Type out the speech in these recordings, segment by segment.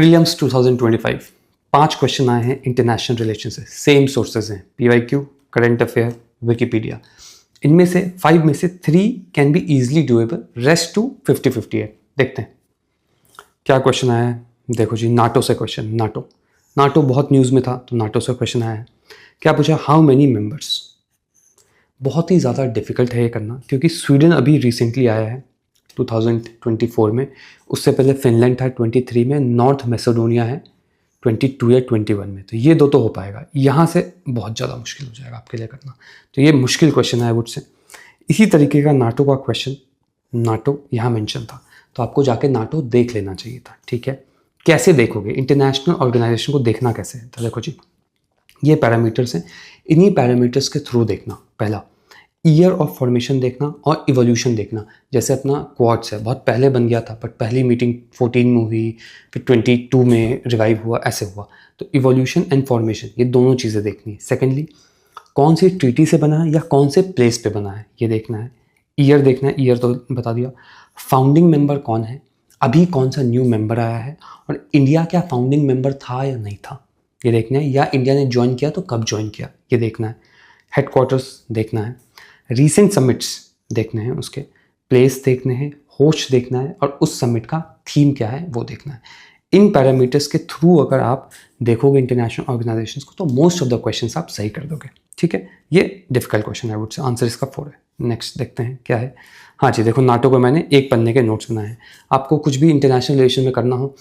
Prelims 2025 5 question आए हैं international relation से, सेम सोर्सेज हैं, PYQ, करंट अफेयर, विकिपीडिया। इनमें से 5 में से 3 can be easily doable, rest two 50-50 है। देखते हैं क्या क्वेश्चन आया है। देखो जी, नाटो से क्वेश्चन। नाटो बहुत न्यूज़ में था, तो नाटो से क्वेश्चन आया है। क्या पूछा? How many members. बहुत ही ज़्यादा डिफिकल्ट है ये करना, क्योंकि स्वीडन अभी रिसेंटली आया है 2024 में। उससे पहले फिनलैंड था 23 में, नॉर्थ मैसेडोनिया है 22 या 21 में। तो ये दो तो हो पाएगा, यहाँ से बहुत ज़्यादा मुश्किल हो जाएगा आपके लिए करना। तो ये मुश्किल क्वेश्चन है मुझसे। इसी तरीके का नाटो का क्वेश्चन, नाटो यहाँ मेंशन था, तो आपको जाके नाटो देख लेना चाहिए था। ठीक है, कैसे देखोगे? इंटरनेशनल ऑर्गेनाइजेशन को देखना कैसे है? तो देखो जी, ये पैरामीटर्स हैं, इन्हीं पैरामीटर्स के थ्रू देखना। पहला, ईयर ऑफ फॉर्मेशन देखना और इवोल्यूशन देखना। जैसे अपना क्वाड्स है, बहुत पहले बन गया था, बट पहली मीटिंग 14 में हुई, फिर 22 में रिवाइव हुआ, ऐसे हुआ। तो इवोल्यूशन एंड फॉर्मेशन, ये दोनों चीज़ें देखनी है। सेकेंडली, कौन सी ट्रीटी से बना है या कौन से प्लेस पे बना है, ये देखना है। ईयर देखना है, ईयर तो बता दिया। फाउंडिंग मेंबर कौन है, अभी कौन सा न्यू मेंबर आया है, और इंडिया क्या फाउंडिंग मेंबर था या नहीं था, ये देखना है। या इंडिया ने ज्वाइन किया तो कब ज्वाइन किया, ये देखना है। हेडक्वार्टर्स देखना है, रीसेंट समिट्स देखने हैं, उसके प्लेस देखने हैं, होस्ट देखना है, और उस समिट का थीम क्या है वो देखना है। इन पैरामीटर्स के थ्रू अगर आप देखोगे इंटरनेशनल ऑर्गेनाइजेशंस को, तो मोस्ट ऑफ द क्वेश्चंस आप सही कर दोगे। ठीक है, ये डिफिकल्ट क्वेश्चन है, वुड से आंसर इसका 4 है। नेक्स्ट देखते हैं क्या है। हाँ जी, देखो, नाटो को मैंने एक पन्ने के नोट्स बनाए हैं। आपको कुछ भी इंटरनेशनल रिलेशन में करना हो,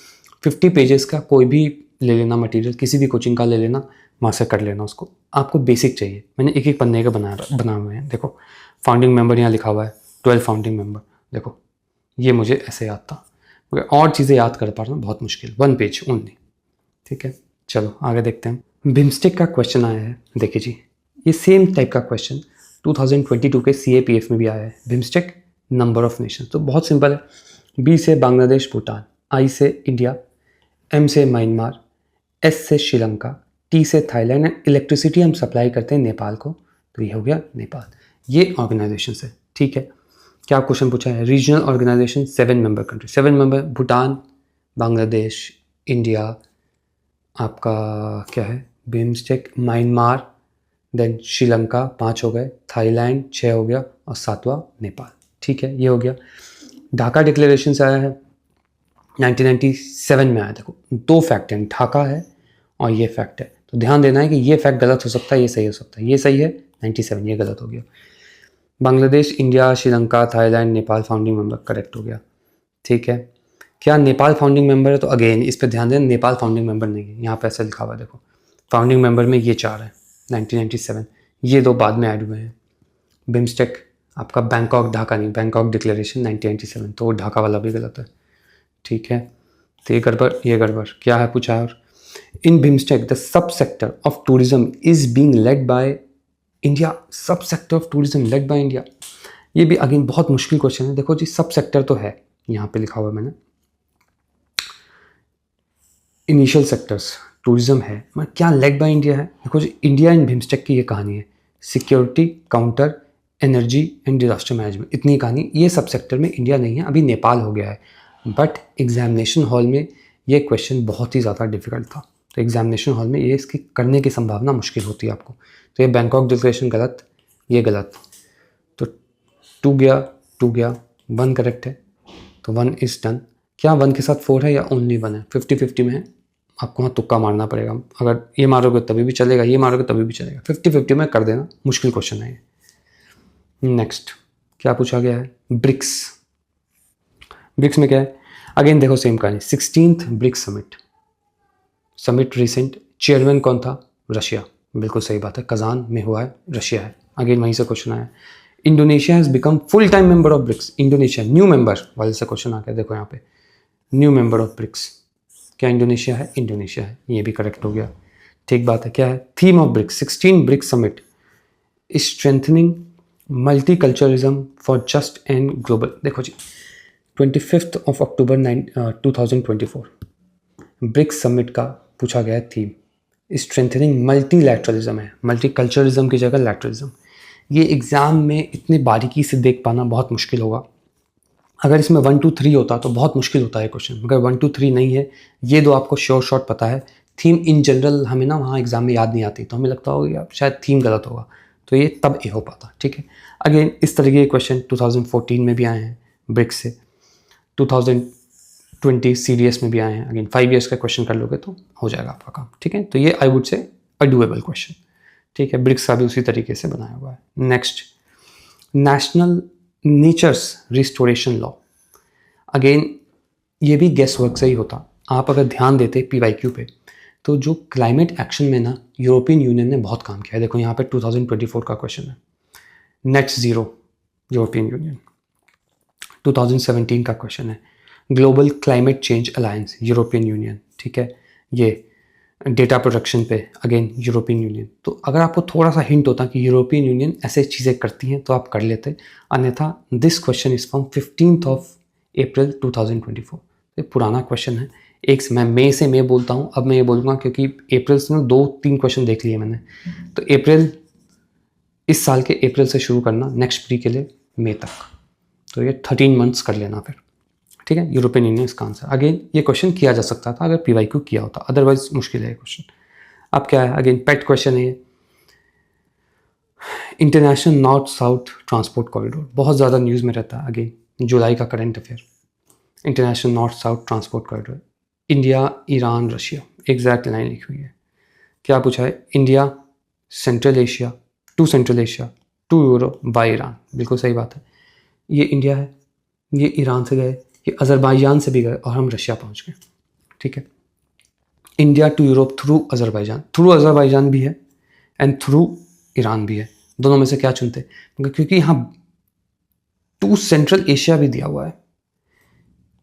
50 पेजेस का कोई भी ले लेना मटेरियल, किसी भी कोचिंग का ले लेना, वहाँ से कर लेना उसको। आपको बेसिक चाहिए, मैंने एक एक पन्ने के बना हुए हैं। देखो, फाउंडिंग मेंबर यहाँ लिखा हुआ है, 12 फाउंडिंग मेंबर। देखो, ये मुझे ऐसे याद था, मगर और चीज़ें याद कर पा रहा हूँ, बहुत मुश्किल, 1 पेज ओनली। ठीक है, चलो आगे देखते हैं। बिम्स्टेक का क्वेश्चन आया है। देखिए जी, ये सेम टाइप का क्वेश्चन 2022 के CAPF में भी आया है। बिम्स्टेक, नंबर ऑफ नेशन, तो बहुत सिंपल है। B से बांग्लादेश भूटान, I से इंडिया, M से म्यांमार, S से श्रीलंका, T से थाईलैंड, एंड इलेक्ट्रिसिटी हम सप्लाई करते हैं नेपाल को, तो ये हो गया नेपाल। ये ऑर्गेनाइजेशन है। ठीक है, क्या क्वेश्चन पूछा है? Regional organization, 7 member country, 7 member, Bhutan, Bangladesh, India, आपका क्या है, बिम्स्टेक, म्यांमार, देन श्रीलंका, 5 हो गए, थाईलैंड 6 हो गया, और 7वां नेपाल। ठीक है, ये हो गया। ढाका डिक्लेरेशन से आया है 1997 में आया। देखो, 2 फैक्ट हैं, ढाका है और ये फैक्ट है, तो ध्यान देना है कि ये फैक्ट गलत हो सकता है, ये सही हो सकता है। ये सही है 97, ये गलत हो गया। Bangladesh, India, Sri Lanka, Thailand, Nepal founding member, correct हो गया। ठीक है, क्या नेपाल फाउंडिंग मेंबर है? तो अगेन इस पर ध्यान दें, नेपाल फाउंडिंग मेंबर नहीं है, यहाँ पे ऐसा लिखा हुआ है। देखो, फाउंडिंग मेंबर में ये 4 है 1997, ये 2 बाद में ऐड हुए हैं। बिम्स्टेक आपका बैंकॉक, ढाका नहीं, बैंकॉक डिक्लेरेशन 1997, तो ढाका वाला भी गलत है। ठीक है, तो ये गड़बड़, ये गड़बड़। क्या है पूछा है? और in BIMSTEC the sub sector of tourism is being led by India. Sub sector of tourism led by India, ये भी अगेन बहुत मुश्किल क्वेश्चन है। देखो जी, सब सेक्टर तो है, यहाँ पे लिखा हुआ है मैंने, इनिशियल सेक्टर्स टूरिज्म है, मगर क्या लेड बाय इंडिया है? देखो जी, इंडिया एंड बिम्स्टेक की ये कहानी है, security, counter, energy and disaster management, इतनी कहानी। ये सब सेक्टर में इंडिया नहीं है, अभी नेपाल हो गया है। बट एग्जामिनेशन हॉल में ये क्वेश्चन बहुत ही ज़्यादा डिफिकल्ट था, तो एग्जामिनेशन हॉल में ये इसकी करने की संभावना मुश्किल होती है आपको। तो ये बैंकॉक डिक्लेरेशन गलत, ये गलत, तो 2 गया, 1 करेक्ट है, तो 1 इज डन। क्या 1 के साथ 4 है या ओनली 1 है? 50-50 में है, आपको वहाँ तुक्का मारना पड़ेगा। अगर ये मारोगे तभी भी चलेगा, ये मारोगे तभी भी चलेगा, 50-50 में कर देना। मुश्किल क्वेश्चन है ये। नेक्स्ट क्या पूछा गया है? ब्रिक्स। ब्रिक्स में क्या है? अगेन देखो, सेम कहानी, 16th BRICS summit recent, chairman कौन था? रशिया, बिल्कुल सही बात है, कजान में हुआ है, रशिया है। अगेन वहीं से क्वेश्चन आया। Indonesia has become full time member of BRICS, Indonesia new member वाले से क्वेश्चन आ गया। देखो यहाँ पे न्यू मेंबर ऑफ ब्रिक्स, क्या इंडोनेशिया है? इंडोनेशिया है, ये भी करेक्ट हो गया। ठीक बात है। क्या है theme of BRICS? 16 BRICS summit strengthening multiculturalism for just and global. देखो जी, 25 अक्टूबर 2024 ब्रिक्स समिट का पूछा गया थीम स्ट्रेंथनिंग मल्टीलैटरलिज्म है, मल्टीकल्चरलिज्म की जगह लैटरलिज्म। ये एग्ज़ाम में इतने बारीकी से देख पाना बहुत मुश्किल होगा, अगर इसमें 1 2 3 होता तो बहुत मुश्किल होता है क्वेश्चन, मगर 1 2 3 नहीं है, ये दो आपको श्योर शॉट पता है। थीम इन जनरल हमें ना वहाँ एग्जाम में याद नहीं आती, तो हमें लगता होगा शायद थीम गलत होगा, तो ये तब ए हो पाता। ठीक है, अगेन इस तरीके के क्वेश्चन 2014 में भी आए हैं ब्रिक्स से, 2020 CDS में भी आए हैं। अगेन 5 ईयर्स का क्वेश्चन कर लोगे तो हो जाएगा आपका काम। ठीक है, तो ये I would say a doable question. ठीक है, ब्रिक्स का भी उसी तरीके से बनाया हुआ है। Next, national nature's restoration law. Again ये भी गेस वर्क से ही होता। आप अगर ध्यान देते PYQ पे, तो जो क्लाइमेट एक्शन में ना यूरोपियन यूनियन ने बहुत काम किया है। देखो यहाँ पे 2024 का क्वेश्चन है, नेट ज़ीरो यूरोपियन यूनियन। 2017 का क्वेश्चन है, global climate change alliance European union. ठीक है, ये डेटा प्रोटेक्शन पे अगेन यूरोपियन यूनियन। तो अगर आपको थोड़ा सा हिंट होता कि यूरोपियन यूनियन ऐसे चीज़ें करती हैं तो आप कर लेते, अन्यथा दिस क्वेश्चन इज़ फ्रॉम 15 अप्रैल 2024। ये पुराना क्वेश्चन है। एक मैं मई से मैं बोलता हूँ, अब मैं ये बोलूँगा क्योंकि अप्रैल से ना 2-3 क्वेश्चन देख लिए मैंने, तो अप्रैल, इस साल के अप्रैल से शुरू करना नेक्स्ट प्री के लिए मई तक, तो ये 13 मंथ्स कर लेना फिर। ठीक है, यूरोपियन यूनियन इसका आंसर। अगेन ये क्वेश्चन किया जा सकता था अगर PYQ किया होता, अदरवाइज मुश्किल है क्वेश्चन। अब क्या है, अगेन पेट क्वेश्चन है ये, International North South Transport Corridor, बहुत ज़्यादा न्यूज़ में रहता है। अगेन जुलाई का current affair, International North South Transport Corridor, India Iran Russia, exact line लिखी हुई है। क्या पूछा है, India Central Asia to Europe by Iran, बिल्कुल सही बात है। ये इंडिया है, ये ईरान से गए, ये अज़रबैजान से भी गए और हम रशिया पहुंच गए। ठीक है, India to Europe through Azerbaijan भी है एंड थ्रू ईरान भी है। दोनों में से क्या चुनते, क्योंकि यहाँ टू सेंट्रल एशिया भी दिया हुआ है,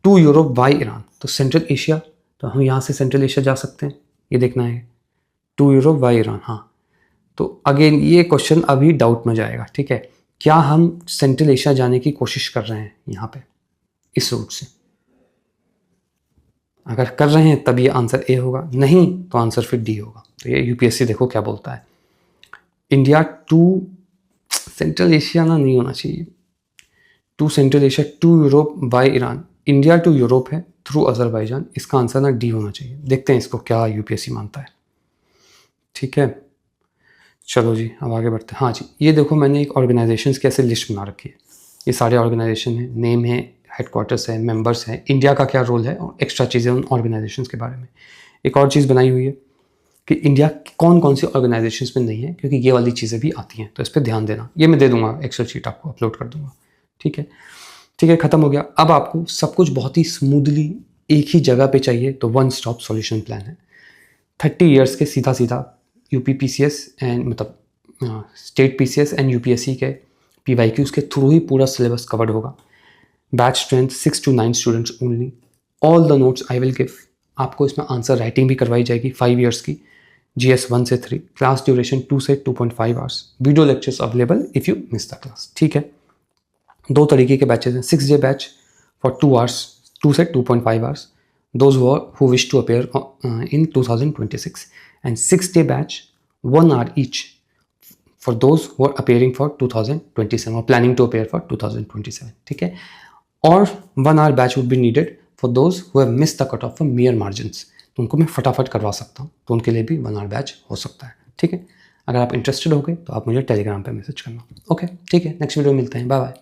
टू यूरोप बाय ईरान, तो सेंट्रल एशिया, तो हम यहाँ से सेंट्रल एशिया जा सकते हैं, ये देखना है, टू यूरोप बाय ईरान। हाँ, तो अगेन ये क्वेश्चन अभी डाउट में जाएगा। ठीक है, क्या हम सेंट्रल एशिया जाने की कोशिश कर रहे हैं यहाँ पे इस रूट से? अगर कर रहे हैं तब ये आंसर ए होगा, नहीं तो आंसर फिर डी होगा। तो ये UPSC देखो क्या बोलता है, इंडिया टू सेंट्रल एशिया ना नहीं होना चाहिए, to Central Asia to Europe by Iran, India to Europe है थ्रू अज़रबैजान, इसका आंसर ना डी होना चाहिए। देखते हैं इसको क्या UPSC मानता है। ठीक है, चलो जी अब आगे बढ़ते हैं। हाँ जी, ये देखो मैंने एक ऑर्गेनाइजेशंस की ऐसे लिस्ट बना रखी है, ये सारे ऑर्गेनाइजेशन है, नेम है, हेडक्वार्टर्स है, मेंबर्स है, इंडिया का क्या रोल है और एक्स्ट्रा चीज़ें उन ऑर्गेनाइजेशंस के बारे में। एक और चीज़ बनाई हुई है कि इंडिया कौन कौन सी ऑर्गेनाइजेशंस में नहीं है, क्योंकि ये वाली चीज़ें भी आती हैं, तो इस पर ध्यान देना। ये मैं दे दूंगा, एक्सेल शीट आपको अपलोड कर दूंगा। ठीक है, ठीक है, ख़त्म हो गया। अब आपको सब कुछ बहुत ही स्मूथली एक ही जगह पे चाहिए, तो वन स्टॉप सॉल्यूशन प्लान है। 30 ईयर्स के सीधा सीधा UP PCS एंड मतलब स्टेट PCS एंड UPSC के PYQs के थ्रू ही पूरा सिलेबस कवर्ड होगा। Batch strength 6 to 9 students only, all the notes I will give. आपको इसमें आंसर राइटिंग भी करवाई जाएगी 5 ईयर्स की, GS 1 से 3, क्लास ड्यूरेशन 2 से 2.5 hours, video lectures available if you miss the class. ठीक है, 2 तरीके के बैचेज हैं, 6 day बैच फॉर 2 hours, 2 से 2.5 hours, those who wish to appear in 2026, and 6 day batch 1 hour each for those who are appearing for 2027 or planning to appear for 2027. ठीक है, और 1 hour batch would be needed for those who have missed the cutoff for mere margins, तो उनको मैं फटाफट करवा सकता हूँ, तो उनके लिए भी 1 hour बैच हो सकता है। ठीक है, अगर आप इंटरेस्टेड हो गए तो आप मुझे टेलीग्राम पे मैसेज करना। ओके, ठीक है, नेक्स्ट वीडियो में मिलते हैं, बाय बाय।